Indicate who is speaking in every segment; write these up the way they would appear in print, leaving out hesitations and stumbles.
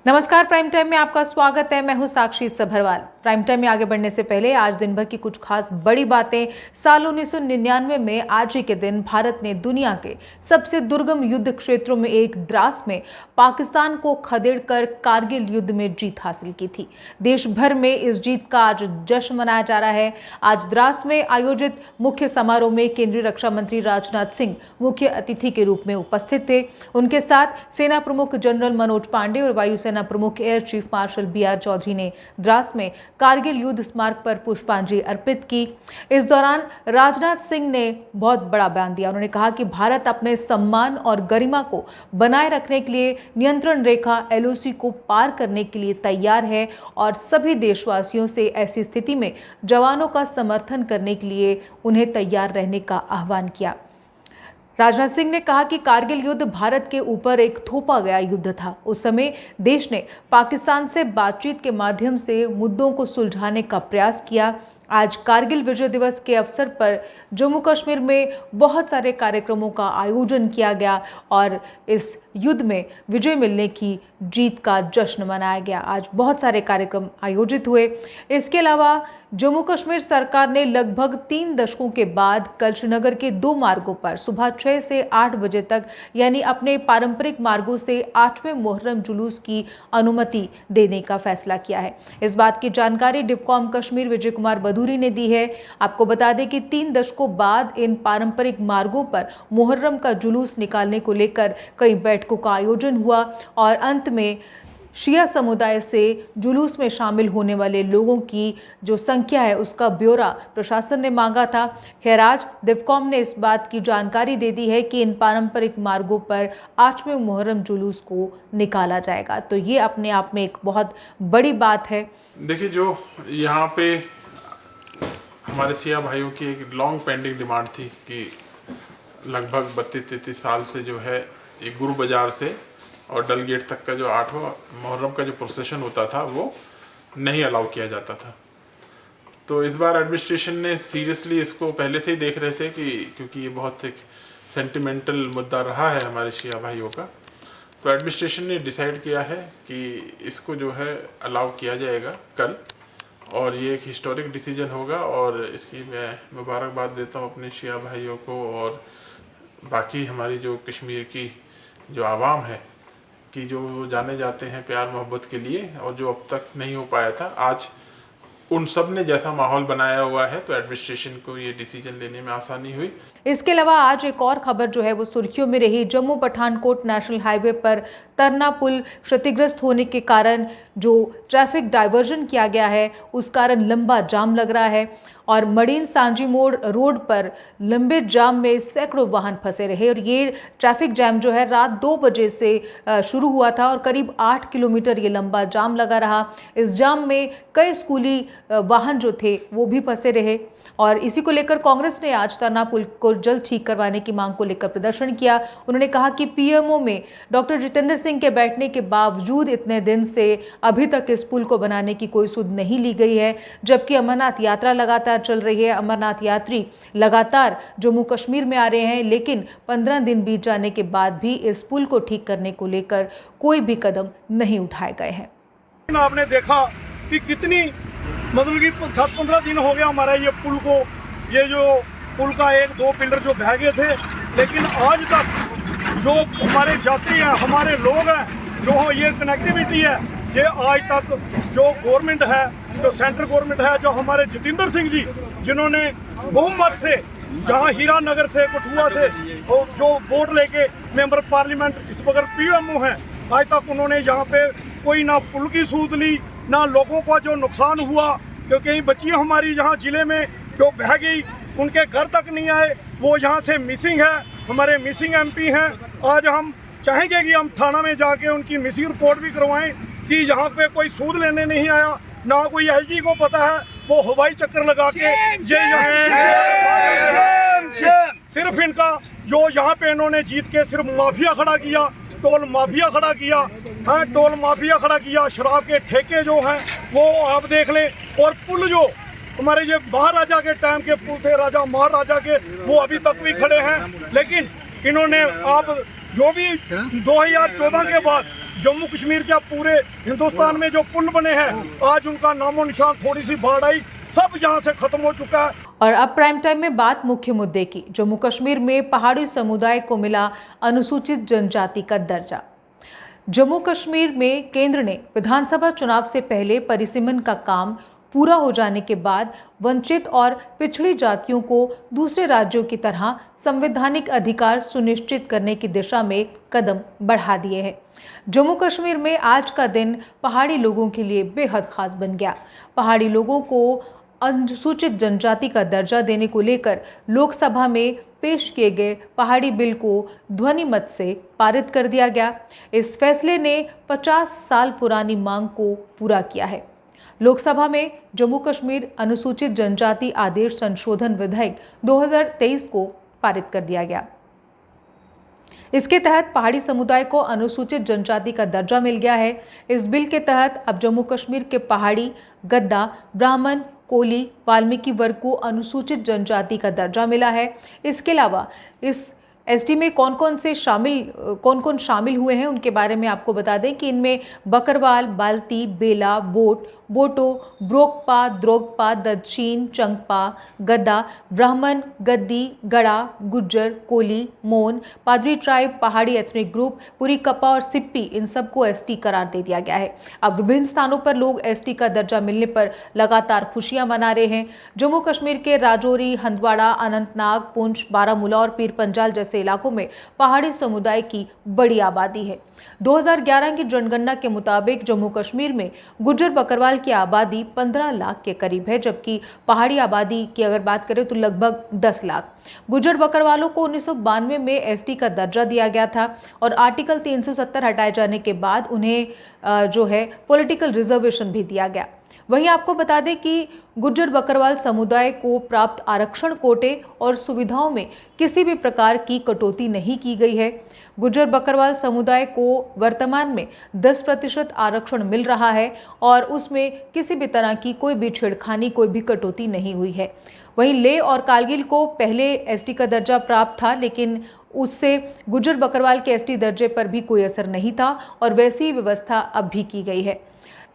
Speaker 1: नमस्कार, prime time में आपका स्वागत है। मैं हूं साक्षी सभरवाल। प्राइम टाइम में आगे बढ़ने से पहले आज दिन भर की कुछ खास बड़ी बातें। साल 1999 में आज ही के दिन भारत ने दुनिया के सबसे दुर्गम युद्ध क्षेत्रों में एक द्रास में पाकिस्तान को खदेड़कर कारगिल युद्ध में जीत हासिल की थी। देश भर में इस जीत का आज जश्न मनाया जा रहा है। आज द्रास में आयोजित मुख्य समारोह में केंद्रीय रक्षा मंत्री राजनाथ सिंह मुख्य अतिथि के रूप में उपस्थित थे। उनके साथ सेना प्रमुख जनरल मनोज पांडे और वायुसेना प्रमुख air chief marshal BR. Chaudhary ने द्रास में कारगिल युद्ध स्मारक पर पुष्पांजलि अर्पित की। इस दौरान राजनाथ सिंह ने बहुत बड़ा बयान दिया। उन्होंने कहा कि भारत अपने सम्मान और गरिमा को बनाए रखने के लिए नियंत्रण रेखा LOC को पार करने के लिए तैयार है और सभी देशवासियों से ऐसी स्थिति में जवानों का समर्थन करने के लिए उन्हें तैयार रहने का आह्वान किया। राजनाथ सिंह ने कहा कि कारगिल युद्ध भारत के ऊपर एक थोपा गया युद्ध था। उस समय देश ने पाकिस्तान से बातचीत के माध्यम से मुद्दों को सुलझाने का प्रयास किया। आज कारगिल विजय दिवस के अवसर पर जम्मू कश्मीर में बहुत सारे कार्यक्रमों का आयोजन किया गया और इस युद्ध में विजय मिलने की जीत का जश्न मनाया गया। आज बहुत सारे कार्यक्रम आयोजित हुए। इसके अलावा जम्मू कश्मीर सरकार ने लगभग 3 दशकों के बाद कल श्रीनगर के 2 मार्गों पर सुबह 6 से 8 बजे तक यानी अपने पारंपरिक मार्गों से 8वें मुहर्रम जुलूस की अनुमति देने का फैसला किया है। इस बात की जानकारी डिवकॉम कश्मीर विजय कुमार बदूरी ने दी है। आपको बता दें कि 3 दशकों बाद इन पारंपरिक मार्गों पर मुहर्रम का जुलूस निकालने को लेकर कई बैठकों का आयोजन हुआ और अंत में शिया समुदाय से जुलूस में शामिल होने वाले लोगों की जो संख्या है उसका ब्यौरा प्रशासन ने मांगा था। खैर आज डिवकॉम ने इस बात की जानकारी दे दी है कि इन पारंपरिक मार्गों पर 8वें मुहर्रम जुलूस को निकाला जाएगा। तो ये अपने आप में एक बहुत बड़ी बात है।
Speaker 2: देखिए, जो यहाँ पे हमारे सिया भाइयों की एक लॉन्ग पेंडिंग डिमांड थी कि लगभग 32-33 साल से जो है एक गुरु बाजार से और डल गेट तक का जो 8वां मुहर्रम का जो प्रोसेशन होता था वो नहीं अलाउ किया जाता था। तो इस बार एडमिनिस्ट्रेशन ने सीरियसली इसको पहले से ही देख रहे थे कि क्योंकि ये बहुत एक सेंटिमेंटल मुद्दा रहा है हमारे शिया भाइयों का, तो एडमिनिस्ट्रेशन ने डिसाइड किया है कि इसको जो है अलाउ किया जाएगा कल और ये एक हिस्टोरिक डिसीजन होगा और इसकी मैं मुबारकबाद देता हूँ अपने शिया भाइयों को और बाकी हमारी जो कश्मीर की जो आवाम है कि जो जाने जाते हैं प्यार मोहब्बत के लिए और जो अब तक नहीं हो पाया था, आज उन सब ने जैसा माहौल बनाया हुआ है तो एडमिनिस्ट्रेशन को ये डिसीजन लेने में आसानी हुई।
Speaker 1: इसके अलावा आज एक और खबर जो है वो सुर्खियों में रही। जम्मू पठानकोट नेशनल हाईवे पर तरना पुल क्षतिग्रस्त होने के कारण जो ट्रैफिक डाइवर्जन किया गया है उस कारण लंबा जाम लग रहा है और मडीन सांजी मोड़ रोड पर लंबे जाम में सैकड़ों वाहन फंसे रहे और ये ट्रैफिक जैम जो है रात 2 बजे से शुरू हुआ था और करीब 8 किलोमीटर ये लंबा जाम लगा रहा। इस जाम में कई स्कूली वाहन जो थे वो भी फंसे रहे और इसी को लेकर कांग्रेस ने आज तरना पुल को जल्द ठीक करवाने की मांग को लेकर प्रदर्शन किया। उन्होंने कहा कि PMO में डॉक्टर जितेंद्र सिंह के बैठने के बावजूद इतने दिन से अभी तक इस पुल को बनाने की कोई सुध नहीं ली गई है, जबकि अमरनाथ यात्रा लगातार चल रही है। अमरनाथ यात्री लगातार जम्मू कश्मीर में आ रहे हैं, लेकिन 15 दिन बीत जाने के बाद भी इस पुल को ठीक करने को लेकर कोई भी कदम नहीं उठाए गए हैं।
Speaker 3: आपने देखा कि कितनी मतलब कि 10-15 दिन हो गया हमारा ये पुल को, ये जो पुल का 1-2 पिलर जो बह गए थे, लेकिन आज तक जो हमारे यात्री हैं, हमारे लोग हैं, जो ये कनेक्टिविटी है, ये आज तक जो गवर्नमेंट है, जो सेंट्रल गवर्नमेंट है, जो हमारे जितेंद्र सिंह जी जिन्होंने बहुमत से जहाँ हीरा नगर से कठुआ से और जो वोट लेके मेंबर पार्लियामेंट इस वक्त PMO हैं, आज तक उन्होंने यहाँ पे कोई ना पुल की सूद ली ना लोगों को जो नुकसान हुआ, क्योंकि बच्चियाँ हमारी यहाँ ज़िले में जो बह गई उनके घर तक नहीं आए, वो यहाँ से मिसिंग है। हमारे मिसिंग MP हैं। आज हम चाहेंगे कि हम थाना में जाके उनकी मिसिंग रिपोर्ट भी करवाएं कि यहाँ पे कोई सूद लेने नहीं आया, ना कोई LG को पता है, वो हवाई चक्कर लगा के सिर्फ इनका जो यहाँ पे इन्होंने जीत के सिर्फ माफिया खड़ा किया, टोल माफिया खड़ा किया, टोल माफिया खड़ा किया, शराब के ठेके जो हैं वो आप देख लें, और पुल जो हमारे ये महाराजा के टाइम के पुल थे, राजा महाराजा के, वो अभी तक भी खड़े हैं। लेकिन इन्होंने आप जो भी 2014 के बाद जम्मू कश्मीर क्या पूरे हिंदुस्तान में जो पुल बने हैं, आज उनका नामो निशान, थोड़ी सी बाढ़ आई, सब यहाँ से खत्म हो चुका है।
Speaker 1: और अब प्राइम टाइम में बात मुख्य मुद्दे की। जम्मू कश्मीर में पहाड़ी समुदाय को मिला अनुसूचित जनजाति का दर्जा। जम्मू कश्मीर में केंद्र ने विधानसभा चुनाव से पहले परिसीमन का काम पूरा हो जाने के बाद वंचित और पिछड़ी जातियों को दूसरे राज्यों की तरह संवैधानिक अधिकार सुनिश्चित करने की दिशा में कदम बढ़ा दिए हैं। जम्मू कश्मीर में आज का दिन पहाड़ी लोगों के लिए बेहद खास बन गया। पहाड़ी लोगों को अनुसूचित जनजाति का दर्जा देने को लेकर लोकसभा में पेश किए गए पहाड़ी बिल को ध्वनि मत से पारित कर दिया गया। इस फैसले ने 50 साल पुरानी मांग को पूरा किया है। लोकसभा में जम्मू कश्मीर अनुसूचित जनजाति आदेश संशोधन विधेयक 2023 को पारित कर दिया गया। इसके तहत पहाड़ी समुदाय को अनुसूचित जनजाति का दर्जा मिल गया है। इस बिल के तहत अब जम्मू कश्मीर के पहाड़ी, गद्दा, ब्राह्मण, कोली, वाल्मीकि वर्ग को अनुसूचित जनजाति का दर्जा मिला है। इसके अलावा इस एसटी में कौन कौन शामिल हुए हैं उनके बारे में आपको बता दें कि इनमें बकरवाल, बाल्ती, बेला, बोटो, ब्रोकपा, द्रोगपा, दक्षिण, चंगपा, गद्दा, ब्राह्मण, गद्दी, गड़ा, गुज्जर, कोली, मोन, पादरी ट्राइब, पहाड़ी एथनिक ग्रुप, पुरी कपा और सिप्पी, इन सबको एसटी करार दे दिया गया है। अब विभिन्न स्थानों पर लोग एसटी का दर्जा मिलने पर लगातार खुशियां मना रहे हैं। जम्मू कश्मीर के राजौरी, हंदवाड़ा, अनंतनाग, पुंछ, बारामूला और पीर पंजाल जैसे इलाकों में पहाड़ी समुदाय की बड़ी आबादी है। 2011 की जनगणना के मुताबिक जम्मू कश्मीर में गुज्जर बकरवाल की आबादी 15 लाख के करीब है, जबकि पहाड़ी आबादी की अगर बात करें तो लगभग 10 लाख। गुज्जर बकरवालों को 1992 में एसटी का दर्जा दिया गया था और आर्टिकल 370 हटाए जाने के बाद उन्हें पॉलिटिकल रिजर्वेशन भी दिया गया। वहीं आपको बता दें कि गुज्जर बकरवाल समुदाय को प्राप्त आरक्षण कोटे और सुविधाओं में किसी भी प्रकार की कटौती नहीं की गई है। गुज्जर बकरवाल समुदाय को वर्तमान में 10% आरक्षण मिल रहा है और उसमें किसी भी तरह की कोई भी छेड़खानी, कोई भी कटौती नहीं हुई है। वहीं लेह और कारगिल को पहले एसटी का दर्जा प्राप्त था, लेकिन उससे गुज्जर बकरवाल के एसटी दर्जे पर भी कोई असर नहीं था और वैसी व्यवस्था अब भी की गई है।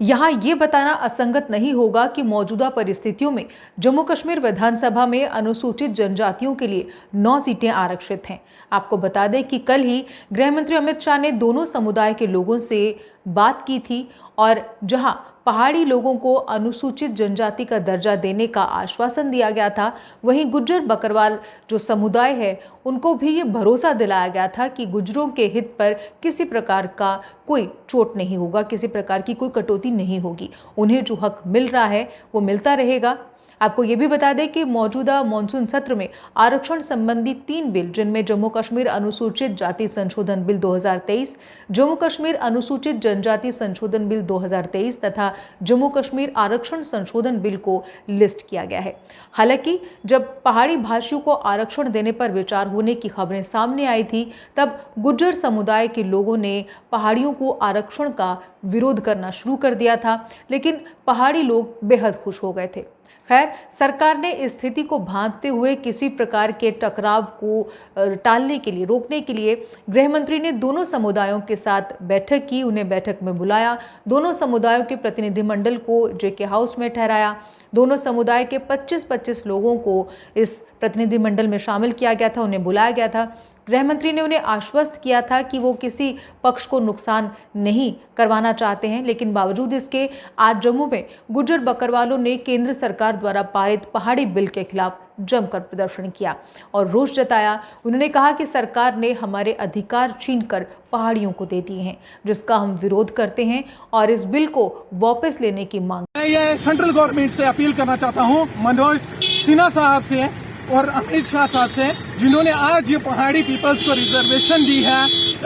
Speaker 1: यहाँ ये बताना असंगत नहीं होगा कि मौजूदा परिस्थितियों में जम्मू कश्मीर विधानसभा में अनुसूचित जनजातियों के लिए 9 सीटें आरक्षित हैं। आपको बता दें कि कल ही गृह मंत्री अमित शाह ने दोनों समुदाय के लोगों से बात की थी और जहां पहाड़ी लोगों को अनुसूचित जनजाति का दर्जा देने का आश्वासन दिया गया था, वहीं गुज्जर बकरवाल जो समुदाय है उनको भी ये भरोसा दिलाया गया था कि गुज्जरों के हित पर किसी प्रकार का कोई चोट नहीं होगा, किसी प्रकार की कोई कटौती नहीं होगी। उन्हें जो हक मिल रहा है वो मिलता रहेगा। आपको ये भी बता दें कि मौजूदा मॉनसून सत्र में आरक्षण संबंधी 3 बिल, जिनमें जम्मू कश्मीर अनुसूचित जाति संशोधन बिल 2023, जम्मू कश्मीर अनुसूचित जनजाति संशोधन बिल 2023 तथा जम्मू कश्मीर आरक्षण संशोधन बिल को लिस्ट किया गया है। हालांकि जब पहाड़ी भाषियों को आरक्षण देने पर विचार होने की खबरें सामने आई थी, तब गुज्जर समुदाय के लोगों ने पहाड़ियों को आरक्षण का विरोध करना शुरू कर दिया था, लेकिन पहाड़ी लोग बेहद खुश हो गए थे। खैर, सरकार ने इस स्थिति को भांपते हुए किसी प्रकार के टकराव को टालने के लिए, रोकने के लिए गृह मंत्री ने दोनों समुदायों के साथ बैठक की, उन्हें बैठक में बुलाया, दोनों समुदायों के प्रतिनिधिमंडल को जेके हाउस में ठहराया। दोनों समुदाय के 25-25 लोगों को इस प्रतिनिधिमंडल में शामिल किया गया था, उन्हें बुलाया गया था। गृह मंत्री ने उन्हें आश्वस्त किया था कि वो किसी पक्ष को नुकसान नहीं करवाना चाहते हैं, लेकिन बावजूद इसके आज जम्मू में गुज्जर बकरवालों ने केंद्र सरकार द्वारा पारित पहाड़ी बिल के खिलाफ जमकर प्रदर्शन किया और रोष जताया। उन्होंने कहा कि सरकार ने हमारे अधिकार छीनकर पहाड़ियों को दे दिए हैं, जिसका हम विरोध करते हैं और इस बिल को वापस लेने की मांग।
Speaker 4: मैं ये सेंट्रल गवर्नमेंट से अपील करना चाहता हूँ, मनोज सिन्हा साहब से और अमित शाह साहब से, जिन्होंने आज ये पहाड़ी पीपल्स को रिजर्वेशन दी है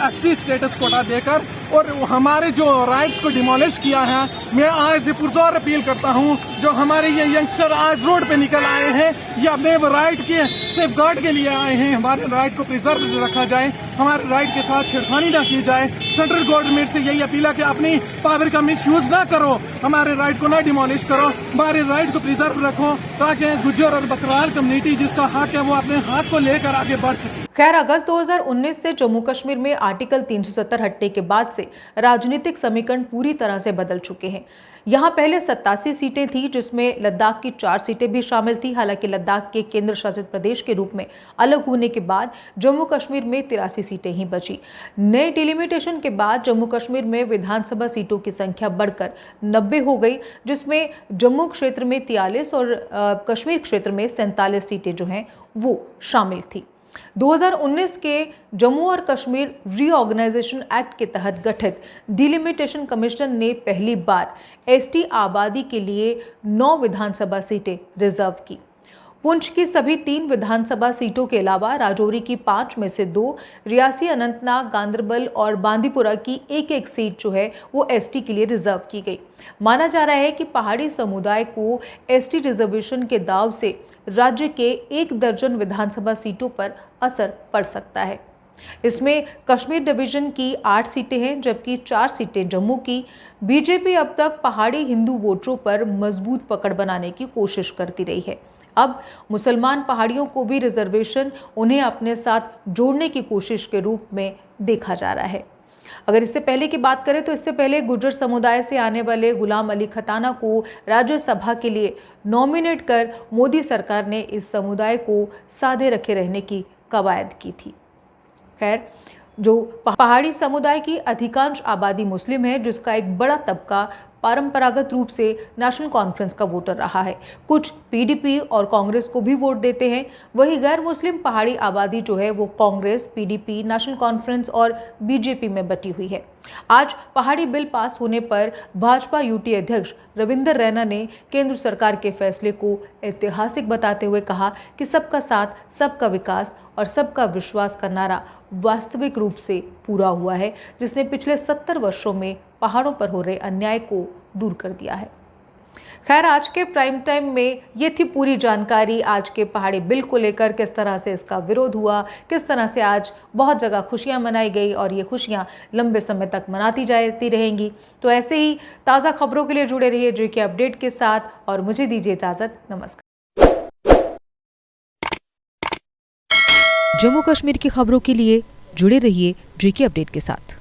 Speaker 4: एसटी स्टेटस कोटा देकर और हमारे जो राइट्स को डिमोलिश किया है। मैं आज पुरजोर अपील करता हूँ, जो हमारे ये यंगस्टर आज रोड पे निकल आए हैं, ये अपने राइट के सेफगार्ड के लिए आए हैं। हमारे राइट को प्रिजर्व रखा जाए, हमारे राइट के साथ छेड़खानी ना की जाए। सेंट्रल गवर्नमेंट से यही अपील है कि अपनी पावर का मिसयूज ना करो, हमारे राइट को ना डिमोलिश करो, हमारे राइट को प्रिजर्व रखो, ताकि गुज्जर और बकरवाल कम्युनिटी जिसका हक है वो अपने हक को लेकर आगे बढ़ सके।
Speaker 1: खैर, अगस्त 2019 से जम्मू कश्मीर में आर्टिकल 370 हटने के बाद से से राजनीतिक समीकरण पूरी तरह से बदल चुके हैं। यहाँ पहले 87 सीटें थी, जिसमें लद्दाख की 4 सीटें भी शामिल थी। हालांकि लद्दाख के केंद्र शासित प्रदेश के रूप में अलग होने के बाद जम्मू कश्मीर में 83 सीटें ही बची। नए डिलिमिटेशन के बाद जम्मू कश्मीर में विधानसभा सीटों की संख्या बढ़कर 90 हो गई, जिसमें जम्मू क्षेत्र में 43 और कश्मीर क्षेत्र में 47 सीटें जो हैं वो शामिल थी। 2019 के जम्मू और कश्मीर रीऑर्गेनाइजेशन एक्ट के तहत गठित डिलिमिटेशन कमीशन ने पहली बार एसटी आबादी के लिए 9 विधानसभा सीटें रिजर्व की। पुंछ की सभी 3 विधानसभा सीटों के अलावा राजौरी की 5 में से 2, रियासी, अनंतनाग, गांदरबल और बांदीपुरा की एक सीट जो है वो एसटी के लिए रिजर्व की गई। माना जा रहा है कि पहाड़ी समुदाय को एसटी रिजर्वेशन के दाव से राज्य के 1 दर्जन विधानसभा सीटों पर असर पड़ सकता है। इसमें कश्मीर डिवीजन की 8 सीटें हैं, जबकि 4 सीटें जम्मू की। बीजेपी अब तक पहाड़ी हिंदू वोटरों पर मजबूत पकड़ बनाने की कोशिश करती रही है। अब मुसलमान पहाड़ियों को भी रिजर्वेशन उन्हें अपने साथ जोड़ने की कोशिश के रूप में देखा जा रहा है। अगर इससे पहले की बात करें तो इससे पहले गुर्जर समुदाय से आने वाले गुलाम अली खताना को राज्यसभा के लिए नॉमिनेट कर मोदी सरकार ने इस समुदाय को सादे रखे रहने की कवायद की थी। खैर, जो पहाड़ी समुदाय की अधिकांश आबादी मुस्लिम है, जिसका एक बड़ा तबका परंपरागत रूप से नेशनल कॉन्फ्रेंस का वोटर रहा है। कुछ पीडीपी और कांग्रेस को भी वोट देते हैं। वही गैर मुस्लिम पहाड़ी आबादी जो है वो कांग्रेस, पीडीपी, नेशनल कॉन्फ्रेंस और बीजेपी में बटी हुई है। आज पहाड़ी बिल पास होने पर भाजपा यूटी अध्यक्ष रविंदर रैना ने केंद्र सरकार के फैसले को ऐतिहासिक बताते हुए कहा कि सबका साथ, सबका विकास और सबका विश्वास का नारा वास्तविक रूप से पूरा हुआ है, जिसने पिछले 70 वर्षों में पहाड़ों पर हो रहे अन्याय को दूर कर दिया है। खैर, आज के प्राइम टाइम में ये थी पूरी जानकारी आज के पहाड़ी बिल को लेकर, किस तरह से इसका विरोध हुआ, किस तरह से आज बहुत जगह खुशियां मनाई गई और ये खुशियां लंबे समय तक मनाती जाती रहेंगी। तो ऐसे ही ताज़ा खबरों के लिए जुड़े रहिए जेके अपडेट के साथ और मुझे दीजिए इजाज़त। नमस्कार।
Speaker 5: जम्मू कश्मीर की खबरों के लिए जुड़े रहिए जेके अपडेट के साथ।